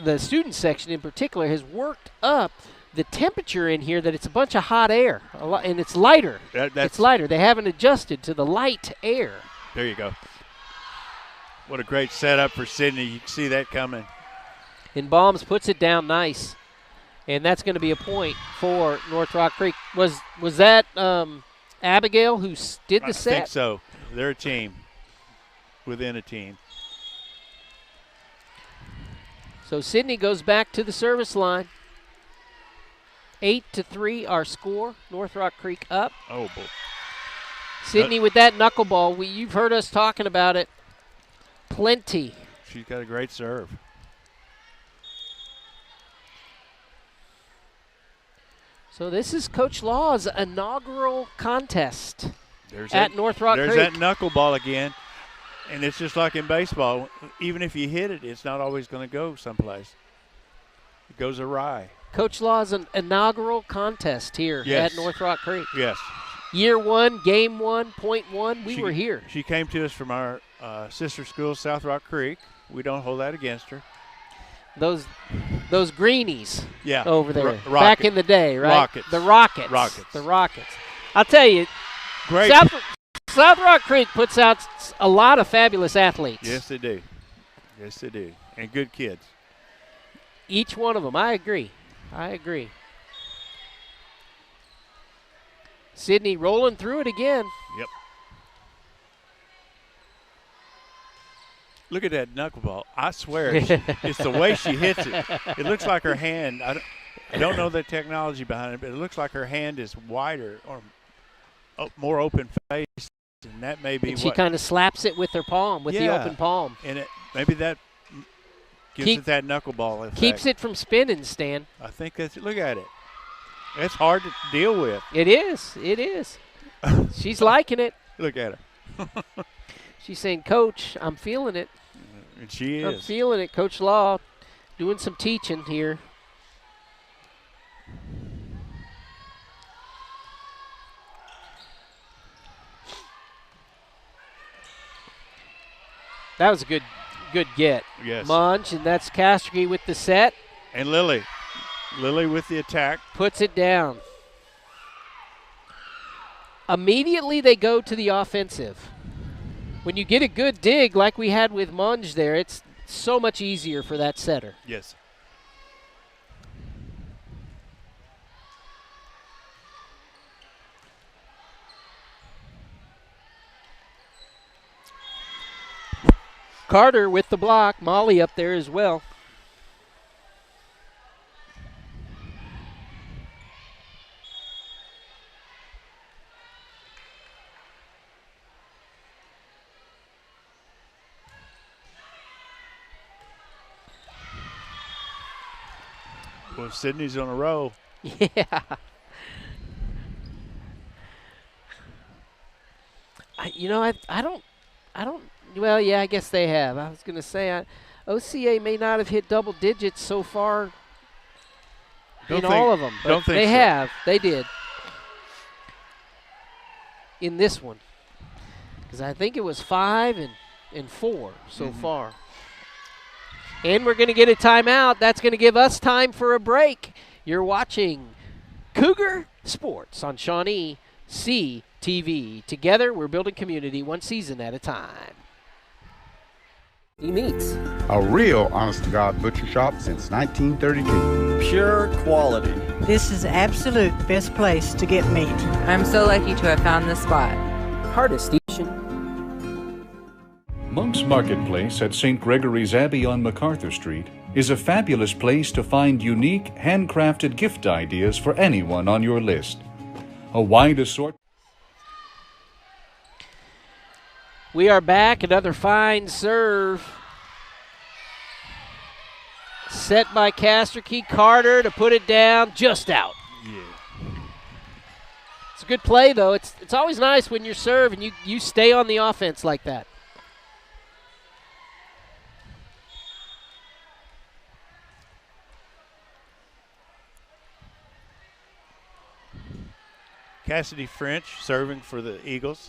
Speaker 1: the student section in particular, has worked up the temperature in here that it's a bunch of hot air, and it's lighter. It's lighter. They haven't adjusted to the light air.
Speaker 2: There you go. What a great setup for Sydney. You can see that coming.
Speaker 1: And Baums puts it down nice, and that's going to be a point for North Rock Creek. Was that Abigail who did the set?
Speaker 2: I think so. They're a team within a team.
Speaker 1: So Sydney goes back to the service line. 8-3 our score. North Rock Creek up.
Speaker 2: Oh, boy.
Speaker 1: Sydney with that knuckleball. You've heard us talking about it plenty.
Speaker 2: She's got a great serve.
Speaker 1: So this is Coach Law's inaugural contest at North Rock Creek.
Speaker 2: There's that knuckleball again. And it's just like in baseball. Even if you hit it, it's not always going to go someplace. It goes awry.
Speaker 1: Coach Law's an inaugural contest here at North Rock Creek.
Speaker 2: Yes.
Speaker 1: Year 1, game 1, point 1, we were here.
Speaker 2: She came to us from our sister school, South Rock Creek. We don't hold that against her.
Speaker 1: Those greenies over there
Speaker 2: Rocket.
Speaker 1: back in the day, right?
Speaker 2: Rockets.
Speaker 1: The Rockets.
Speaker 2: The
Speaker 1: Rockets. I'll tell you,
Speaker 2: great.
Speaker 1: South Rock Creek puts out a lot of fabulous athletes.
Speaker 2: Yes, they do. Yes, they do. And good kids.
Speaker 1: Each one of them. I agree. Sydney rolling through it again.
Speaker 2: Yep. Look at that knuckleball. I swear, it's the way she hits it. It looks like her hand. I don't know the technology behind it, but it looks like her hand is wider or more open face. And that may be
Speaker 1: and she kind of slaps it with her palm, with the open palm.
Speaker 2: And maybe that gives it that knuckleball effect.
Speaker 1: Keeps it from spinning, Stan.
Speaker 2: I think that's it. Look at it. It's hard to deal with.
Speaker 1: It is. She's liking it.
Speaker 2: Look at her.
Speaker 1: She's saying, Coach, I'm feeling it.
Speaker 2: And she is.
Speaker 1: I'm feeling it. Coach Law doing some teaching here. That was a good get.
Speaker 2: Yes.
Speaker 1: Munch, and that's Castricki with the set.
Speaker 2: And Lily. Lily with the attack.
Speaker 1: Puts it down. Immediately they go to the offensive. When you get a good dig like we had with Munch there, it's so much easier for that setter.
Speaker 2: Yes.
Speaker 1: Carter with the block. Molly up there as well.
Speaker 2: Well, Sydney's on a roll.
Speaker 1: Yeah. I don't. Well, yeah, I guess they have. I was going to say, OCA may not have hit double digits so far all of them, but they have. They did in this one, because I think it was 5 and 4 so far. And we're going to get a timeout. That's going to give us time for a break. You're watching Cougar Sports on Shawnee CTV. Together, we're building community one season at a time.
Speaker 3: Meats.
Speaker 4: A real honest-to-God butcher shop since 1932.
Speaker 3: Pure quality.
Speaker 5: This is absolute best place to get meat.
Speaker 6: I'm so lucky to have found this spot.
Speaker 3: Hardest station.
Speaker 7: Monk's Marketplace at St. Gregory's Abbey on MacArthur Street is a fabulous place to find unique, handcrafted gift ideas for anyone on your list. A wide assortment.
Speaker 1: We are back. Another fine serve. Set by Castricki. Carter to put it down, just out.
Speaker 2: Yeah.
Speaker 1: It's a good play, though. It's always nice when you serve and you stay on the offense like that.
Speaker 2: Cassidy French serving for the Eagles.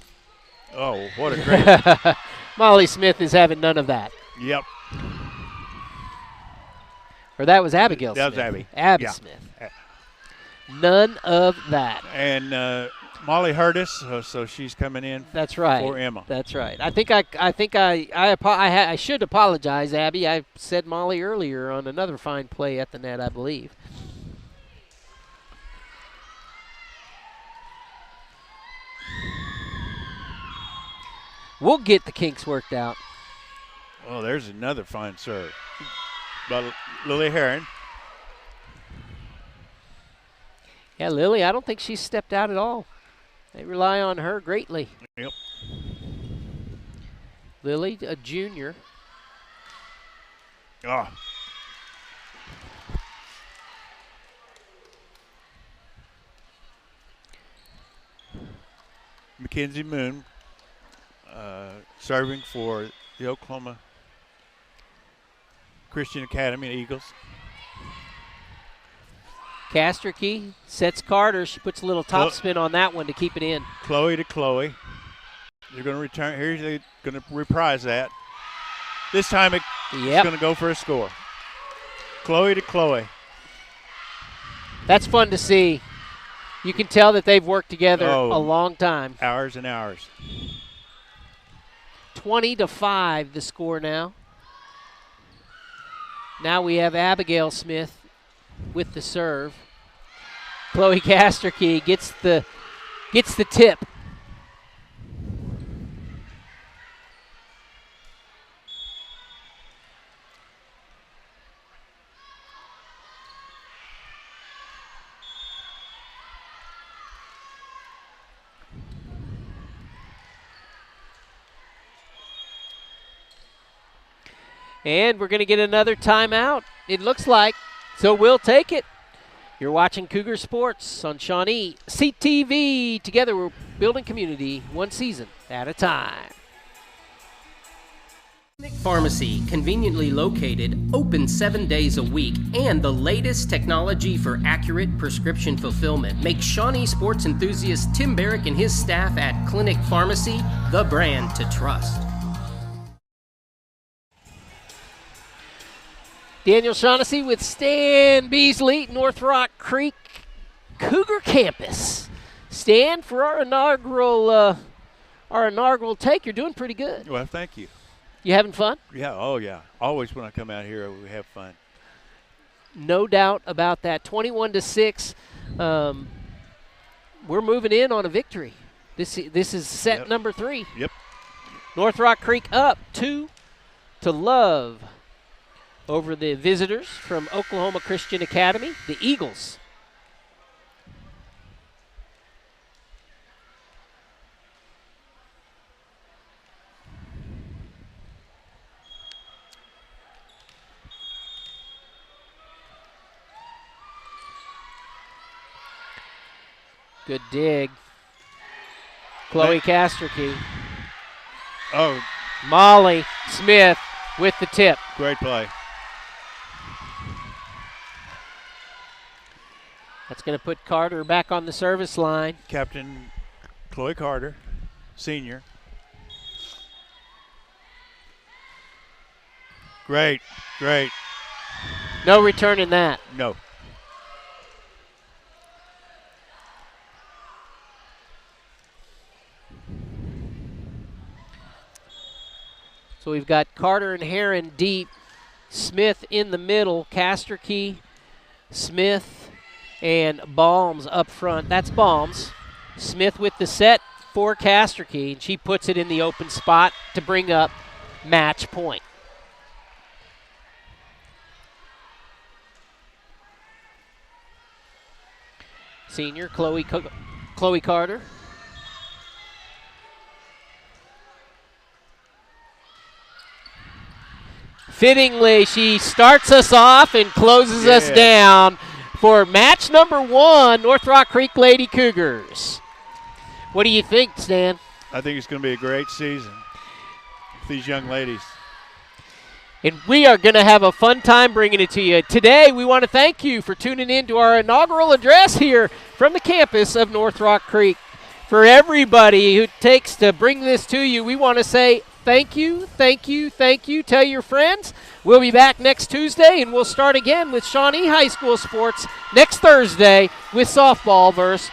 Speaker 2: Oh, what a great.
Speaker 1: Molly Smith is having none of that.
Speaker 2: Yep.
Speaker 1: Or that was Abigail
Speaker 2: That
Speaker 1: Smith.
Speaker 2: was Abby.
Speaker 1: Abby
Speaker 2: Yeah.
Speaker 1: Smith. None of that.
Speaker 2: And Molly Hurtis, so she's coming in.
Speaker 1: That's right.
Speaker 2: For Emma.
Speaker 1: That's right. I should apologize, Abby. I said Molly earlier on another fine play at the net, I believe. We'll get the kinks worked out.
Speaker 2: Oh, there's another fine serve by Lily Herron.
Speaker 1: Yeah, Lily, I don't think she's stepped out at all. They rely on her greatly.
Speaker 2: Yep.
Speaker 1: Lily, a junior.
Speaker 2: Oh. Mackenzie Moon serving for the Oklahoma Christian Academy Eagles.
Speaker 1: Castricki sets Carter. She puts a little top spin on that one to keep it in.
Speaker 2: Chloe to Chloe. They're going to return. Here's they're going to reprise that. This time it's going to go for a score. Chloe to Chloe.
Speaker 1: That's fun to see. You can tell that they've worked together a long time.
Speaker 2: Hours and hours.
Speaker 1: 20-5 the score now. Now we have Abigail Smith with the serve. Chloe Castricki gets the tip. And we're going to get another timeout, it looks like. So we'll take it. You're watching Cougar Sports on Shawnee CTV. Together we're building community one season at a time.
Speaker 8: Pharmacy, conveniently located, open 7 days a week, and the latest technology for accurate prescription fulfillment makes Shawnee sports enthusiast Tim Barrick and his staff at Clinic Pharmacy the brand to trust.
Speaker 1: Daniel Shaughnessy with Stan Beasley, North Rock Creek Cougar Campus. Stan, for our inaugural take, you're doing pretty good.
Speaker 2: Well, thank you.
Speaker 1: You having fun?
Speaker 2: Yeah, oh yeah. Always when I come out here, we have fun.
Speaker 1: No doubt about that. 21-6. We're moving in on a victory. This is set number 3.
Speaker 2: Yep.
Speaker 1: North Rock Creek up 2-0 over the visitors from Oklahoma Christian Academy, the Eagles. Good dig. Chloe Casterkey.
Speaker 2: Oh.
Speaker 1: Molly Smith with the tip.
Speaker 2: Great play.
Speaker 1: That's going to put Carter back on the service line.
Speaker 2: Captain Chloe Carter, senior. Great, great.
Speaker 1: No return in that.
Speaker 2: No.
Speaker 1: So we've got Carter and Heron deep, Smith in the middle, Casterkey, Smith, and Balms up front. That's Balms. Smith with the set for Casterkey, and she puts it in the open spot to bring up match point. Senior Chloe Carter. Fittingly, she starts us off and closes us down for match number 1, North Rock Creek Lady Cougars. What do you think, Stan?
Speaker 2: I think it's going to be a great season with these young ladies.
Speaker 1: And we are going to have a fun time bringing it to you. Today, we want to thank you for tuning in to our inaugural address here from the campus of North Rock Creek. For everybody who takes to bring this to you, we want to say thank you, thank you, thank you. Tell your friends. We'll be back next Tuesday, and we'll start again with Shawnee High School sports next Thursday with softball versus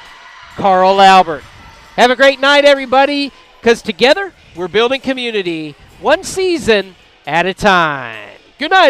Speaker 1: Carl Albert. Have a great night, everybody, because together we're building community one season at a time. Good night,